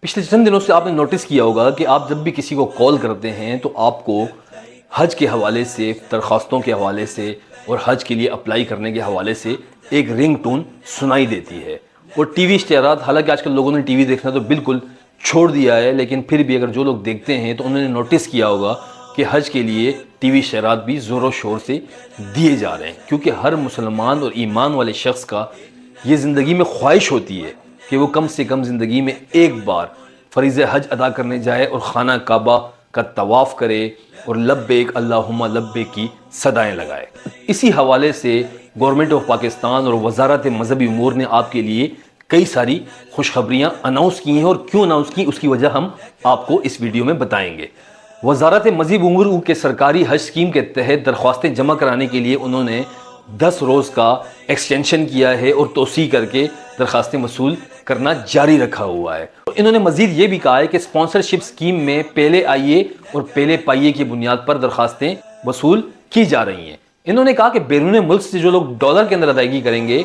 پچھلے چند دنوں سے آپ نے نوٹس کیا ہوگا کہ آپ جب بھی کسی کو کال کرتے ہیں تو آپ کو حج کے حوالے سے، درخواستوں کے حوالے سے اور حج کے لیے اپلائی کرنے کے حوالے سے ایک رنگ ٹون سنائی دیتی ہے۔ اور ٹی وی اشتہارات، حالانکہ آج کل لوگوں نے ٹی وی دیکھنا تو بالکل چھوڑ دیا ہے، لیکن پھر بھی اگر جو لوگ دیکھتے ہیں تو انہوں نے نوٹس کیا ہوگا کہ حج کے لیے ٹی وی اشتہارات بھی زور و شور سے دیے جا رہے ہیں، کیونکہ ہر مسلمان اور ایمان والے شخص کا یہ زندگی میں خواہش ہوتی ہے کہ وہ کم سے کم زندگی میں ایک بار فریض حج ادا کرنے جائے اور خانہ کعبہ کا طواف کرے اور لبیک اللہم لبیک کی صدائیں لگائے۔ اسی حوالے سے گورنمنٹ آف پاکستان اور وزارت مذہبی امور نے آپ کے لیے کئی ساری خوشخبریاں اناؤنس کی ہیں، اور کیوں اناؤنس کی اس کی وجہ ہم آپ کو اس ویڈیو میں بتائیں گے۔ وزارت مذہبی امور کے سرکاری حج اسکیم کے تحت درخواستیں جمع کرانے کے لیے انہوں نے 10 روز کا ایکسٹینشن کیا ہے اور توسیع کر کے درخواستیں وصول کرنا جاری رکھا ہوا ہے۔ انہوں نے مزید یہ بھی کہا ہے کہ اسپانسرشپ اسکیم میں پہلے آئیے اور پہلے پائیے کی بنیاد پر درخواستیں وصول کی جا رہی ہیں۔ انہوں نے کہا کہ بیرون ملک سے جو لوگ ڈالر کے اندر ادائیگی کریں گے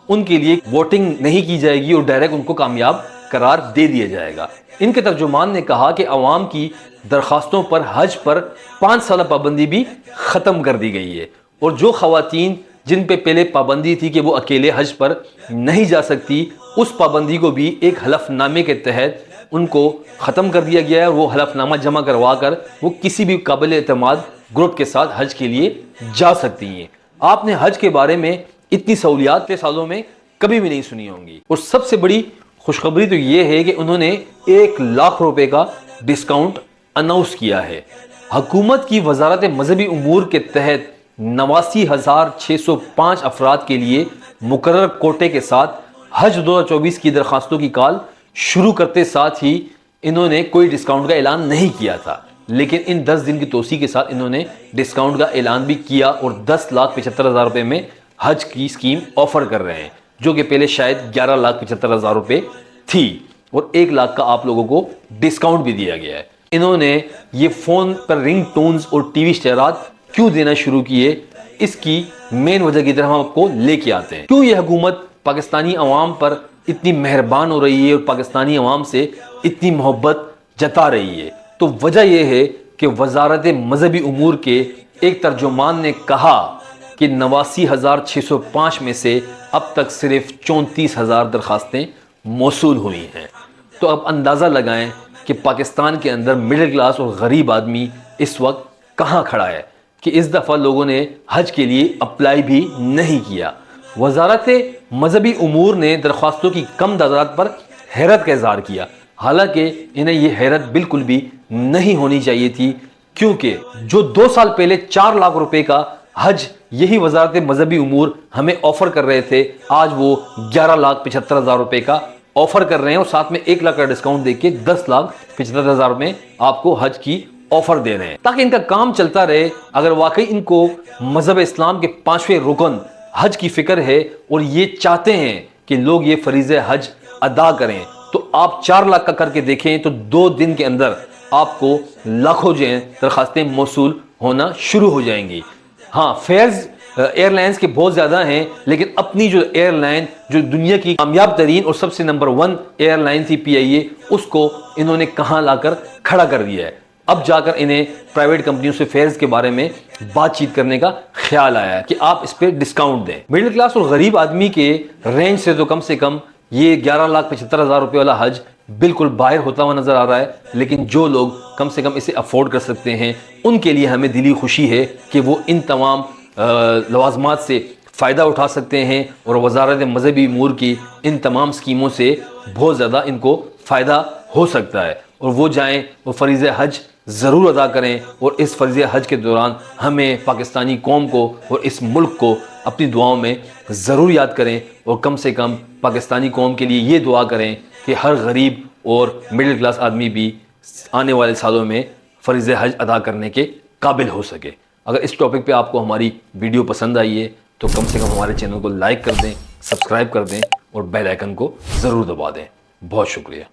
ان کے لیے ووٹنگ نہیں کی جائے گی اور ڈائریکٹ ان کو کامیاب قرار دے دیا جائے گا۔ ان کے ترجمان نے کہا کہ عوام کی درخواستوں پر حج پر 5 سالہ پابندی بھی ختم کر دی گئی ہے، اور جو خواتین جن پہ پہلے پابندی تھی کہ وہ اکیلے حج پر نہیں جا سکتی، اس پابندی کو بھی ایک حلف نامے کے تحت ان کو ختم کر دیا گیا ہے، اور وہ حلف نامہ جمع کروا کر وہ کسی بھی قابل اعتماد گروپ کے ساتھ حج کے لیے جا سکتی ہیں۔ آپ نے حج کے بارے میں اتنی سہولیات کے سالوں میں کبھی بھی نہیں سنی ہوں گی، اور سب سے بڑی خوشخبری تو یہ ہے کہ انہوں نے 1 لاکھ روپے کا ڈسکاؤنٹ اناؤنس کیا ہے۔ حکومت کی وزارت مذہبی امور کے تحت 89,605 افراد کے لیے مقرر کوٹے کے ساتھ حج 2024 کی درخواستوں کی کال شروع کرتے ساتھ ہی انہوں نے کوئی ڈسکاؤنٹ کا اعلان نہیں کیا تھا، لیکن ان 10 دن کی توسیع کے ساتھ انہوں نے ڈسکاؤنٹ کا اعلان بھی کیا اور 10,75,000 روپے میں حج کی اسکیم آفر کر رہے ہیں، جو کہ پہلے شاید 11,75,000 روپے تھی، اور 1 لاکھ کا آپ لوگوں کو ڈسکاؤنٹ بھی دیا گیا ہے۔ انہوں نے یہ فون پر رنگ ٹونز اور ٹی وی اشتہارات کیوں دینا شروع کیے، اس کی مین وجہ کی طرف ہم آپ کو لے کے آتے ہیں۔ کیوں یہ حکومت پاکستانی عوام پر اتنی مہربان ہو رہی ہے اور پاکستانی عوام سے اتنی محبت جتا رہی ہے؟ تو وجہ یہ ہے کہ وزارت مذہبی امور کے ایک ترجمان نے کہا کہ 89,605 میں سے اب تک صرف 34,000 درخواستیں موصول ہوئی ہیں۔ تو اب اندازہ لگائیں کہ پاکستان کے اندر مڈل کلاس اور غریب آدمی اس وقت کہاں کھڑا ہے کہ اس دفعہ لوگوں نے حج کے لیے اپلائی بھی نہیں کیا۔ وزارت مذہبی امور نے درخواستوں کی کم تعداد پر حیرت کا اظہار کیا، حالانکہ انہیں یہ حیرت بالکل بھی نہیں ہونی چاہیے تھی، کیونکہ جو 2 سال پہلے 4 لاکھ روپے کا حج یہی وزارت مذہبی امور ہمیں آفر کر رہے تھے، آج وہ 11,75,000 روپے کا آفر کر رہے ہیں، اور ساتھ میں 1 لاکھ کا ڈسکاؤنٹ دے کے 10,75,000 میں آپ کو حج کی آفر دے رہے ہیں، تاکہ ان کا کام چلتا رہے۔ اگر واقعی ان کو مذہب اسلام کے 5ویں رکن حج کی فکر ہے اور یہ چاہتے ہیں کہ لوگ یہ فریضہ حج ادا کریں، تو آپ 4 لاکھ کا کر کے دیکھیں تو 2 دن کے اندر آپ کو لاکھوں جو ہیں درخواستیں موصول ہونا شروع ہو جائیں گی۔ ہاں، فیئرز ایئر لائنز کے بہت زیادہ ہیں، لیکن اپنی جو ایئر لائن جو دنیا کی کامیاب ترین اور سب سے نمبر 1 ایئر لائن تھی PIA، اس کو انہوں نے کہاں لا کر کھڑا کر دیا ہے۔ اب جا کر انہیں پرائیویٹ کمپنیوں سے فیئرز کے بارے میں بات چیت کرنے کا خیال آیا ہے کہ آپ اس پہ ڈسکاؤنٹ دیں۔ مڈل کلاس اور غریب آدمی کے رینج سے تو کم یہ 11,75,000 روپے والا حج بالکل باہر ہوتا ہوا نظر آ رہا ہے، لیکن جو لوگ کم سے کم اسے افورڈ کر سکتے ہیں ان کے لیے ہمیں دلی خوشی ہے کہ وہ ان تمام لوازمات سے فائدہ اٹھا سکتے ہیں، اور وزارت مذہبی امور کی ان تمام اسکیموں سے بہت زیادہ ان کو فائدہ ہو سکتا ہے، اور وہ جائیں وہ فریضہ حج ضرور ادا کریں، اور اس فریضہ حج کے دوران ہمیں پاکستانی قوم کو اور اس ملک کو اپنی دعاؤں میں ضرور یاد کریں، اور کم سے کم پاکستانی قوم کے لیے یہ دعا کریں کہ ہر غریب اور مڈل کلاس آدمی بھی آنے والے سالوں میں فریضہ حج ادا کرنے کے قابل ہو سکے۔ اگر اس ٹاپک پہ آپ کو ہماری ویڈیو پسند آئی ہے تو کم سے کم ہمارے چینل کو لائک کر دیں، سبسکرائب کر دیں، اور بیل آئیکن کو ضرور دبا دیں۔ بہت شکریہ۔